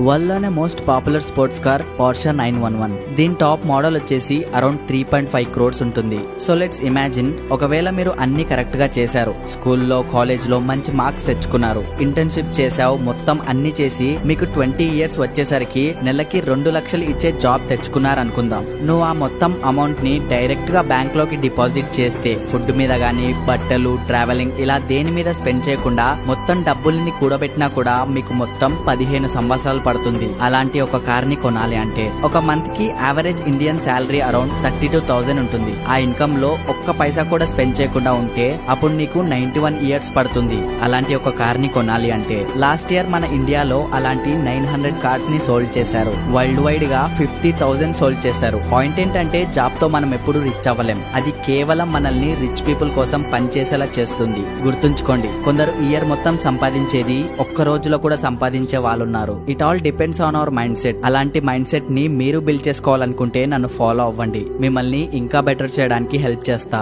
World లోనే most popular sports car Porsche 911. దీని top model వచ్చేసి అరౌండ్ 3.5 crores ఉంటుంది. సో లెట్స్ ఇమాజిన్, ఒకవేళ మీరు అన్ని కరెక్ట్ గా చేశారు, స్కూల్లో కాలేజ్ లో మంచి మార్క్స్ తెచ్చుకున్నారు, ఇంటర్న్షిప్ చేశావు, మొత్తం అన్ని చేసి మీకు 20 years వచ్చేసరికి నెలకి 2 లక్షలు ఇచ్చే జాబ్ తెచ్చుకున్నారు అనుకుందాం. నువ్వు ఆ మొత్తం అమౌంట్ ని డైరెక్ట్ గా బ్యాంక్ లోకి డిపాజిట్ చేస్తే, ఫుడ్ మీద గానీ, బట్టలు, ట్రావెలింగ్ ఇలా దేని మీద స్పెండ్ చేయకుండా మొత్తం డబ్బుల్ని కూడబెట్టినా కూడా మీకు మొత్తం 15 సంవత్సరాలు పడుతుంది. అలాంటి ఒక కార్ ని కొనాలి అంటే ఒక మంత్ కి యావరేజ్ ఇండియన్ శాలరీ అరౌండ్ 32,000 ఉంటుంది. ఆ ఇన్కమ్ లో ఒక్క పైసా కూడా స్పెండ్ చేయకుండా ఉంటే అప్పుడు నీకు 91 years పడుతుంది. అలాంటి ఒక కార్ ని కొనాలి అంటే లాస్ట్ ఇయర్ మన ఇండియాలో అలాంటి 900 కార్స్ ని సోల్డ్ చేశారు. వరల్డ్ వైడ్ గా 50,000 సోల్డ్ చేశారు. పాయింట్ ఏంటంటే జాబ్ తో మనం ఎప్పుడు రిచ్ అవ్వలేం. అది కేవలం మనల్ని రిచ్ పీపుల్ కోసం పనిచేసేలా చేస్తుంది. గుర్తుంచుకోండి, కొందరు ఇయర్ మొత్తం సంపాదించేది ఒక్క రోజులో కూడా సంపాదించే వాళ్ళున్నారు. It all depends on our mind set. అలాంటి మైండ్ సెట్ ని మీరు బిల్డ్ చేసుకోవాలనుకుంటే నన్ను ఫాలో అవ్వండి. మిమ్మల్ని ఇంకా బెటర్ చేయడానికి హెల్ప్ చేస్తా.